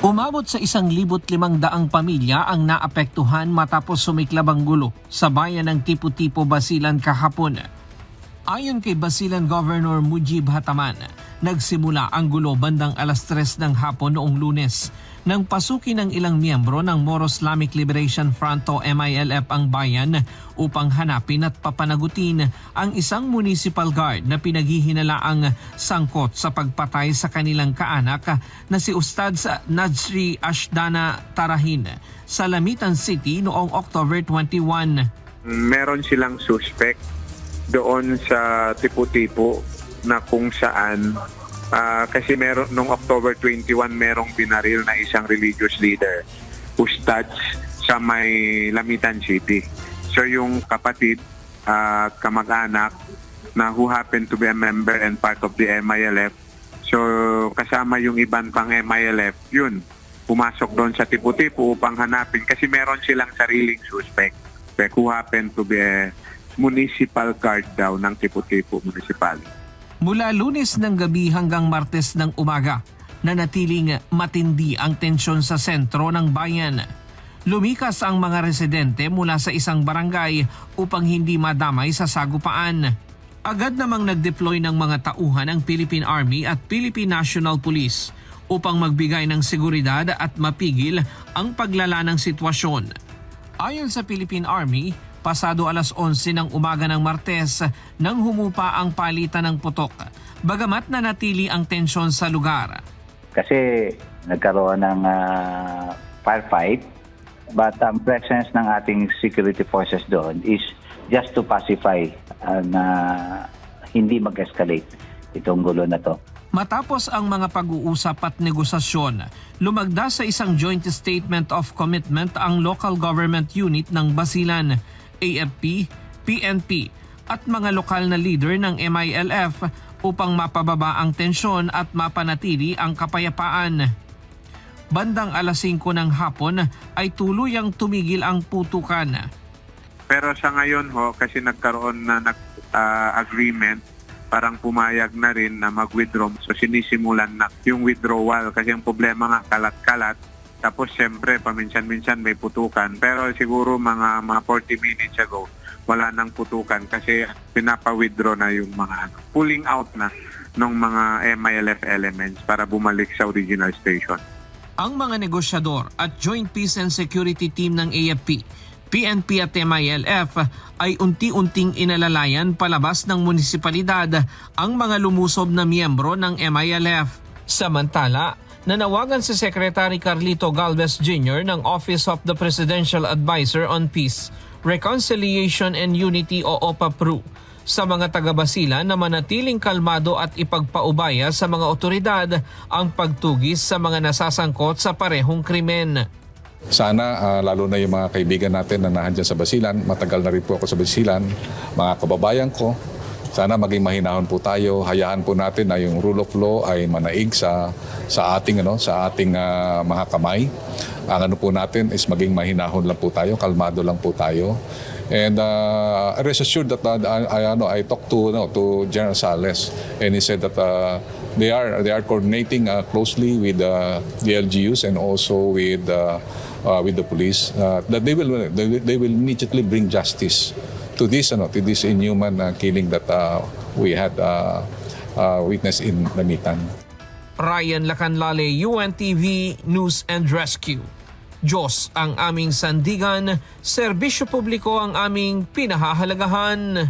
Umabot sa 1,500 pamilya ang naapektuhan matapos sumiklab ang gulo sa bayan ng Tipo-Tipo, Basilan kahapon. Ayon kay Basilan Governor Mujib Hataman, nagsimula ang gulo bandang 3:00 ng hapon noong Lunes nang pasukin ng ilang miyembro ng Moro Islamic Liberation Front o MILF ang bayan upang hanapin at papanagutin ang isang municipal guard na pinaghihinalaang sangkot sa pagpatay sa kanilang kaanak na si Ustadz Najri Ashdana Tarahin sa Lamitan City noong October 21. Meron silang suspect doon sa Tipo-Tipo na kung saan kasi meron nung October 21 merong binaril na isang religious leader, ustads sa may Lamitan City. So yung kapatid, kamag-anak na who happened to be a member and part of the MILF, so kasama yung ibang pang MILF, yun, pumasok doon sa Tipo-Tipo upang hanapin kasi meron silang sariling suspect who happened to be a municipal guard daw ng Tipo-Tipo Municipality. Mula Lunes ng gabi hanggang Martes ng umaga, nanatiling matindi ang tensyon sa sentro ng bayan. Lumikas ang mga residente mula sa isang barangay upang hindi madamay sa sagupaan. Agad namang nag-deploy ng mga tauhan ang Philippine Army at Philippine National Police upang magbigay ng seguridad at mapigil ang paglala ng sitwasyon. Ayon sa Philippine Army, pasado 11:00 ng umaga ng Martes nang humupa ang palitan ng putok, bagamat nanatili ang tensyon sa lugar. Kasi nagkaroon ng firefight, but ang presence ng ating security forces doon is just to pacify na hindi mag-escalate itong gulo na to. Matapos ang mga pag-uusap at negosasyon, lumagda sa isang joint statement of commitment ang local government unit ng Basilan, AFP, PNP at mga lokal na leader ng MILF upang mapababa ang tensyon at mapanatili ang kapayapaan. Bandang 5:00 ng hapon ay tuluyang tumigil ang putukan. Pero sa ngayon kasi nagkaroon na agreement, parang pumayag na rin na mag-withdraw. So sinisimulan na yung withdrawal kasi ang problema nga kalat-kalat. Tapos siyempre paminsan-minsan may putukan. Pero siguro mga 40 minutes ago, wala nang putukan kasi pinapa-withdraw na yung mga pulling out na ng mga MILF elements para bumalik sa original station. Ang mga negosyador at Joint Peace and Security Team ng AFP, PNP at MILF ay unti-unting inalalayan palabas ng munisipalidad ang mga lumusob na miyembro ng MILF. Samantala, nanawagan si Secretary Carlito Galvez Jr. ng Office of the Presidential Advisor on Peace, Reconciliation and Unity o OPA-PRU sa mga taga-Basilan na manatiling kalmado at ipagpaubaya sa mga otoridad ang pagtugis sa mga nasasangkot sa parehong krimen. Sana lalo na yung mga kaibigan natin na nandyan sa Basilan, matagal na rin po ako sa Basilan, mga kababayan ko, sana maging mahinahon po tayo, hayaan po natin na yung rule of law ay manaig sa ating mga kamay. Ang ano po natin is maging mahinahon lang po tayo, kalmado lang po tayo. And rest assured that I talked to General Sales and he said that they are coordinating closely with the LGUs and also with the police that they will immediately bring justice to this inhuman killing that we had witnessed in Lamitan. Ryan Lacanlale, UNTV News and Rescue. Diyos ang aming sandigan, serbisyo publiko ang aming pinahahalagahan.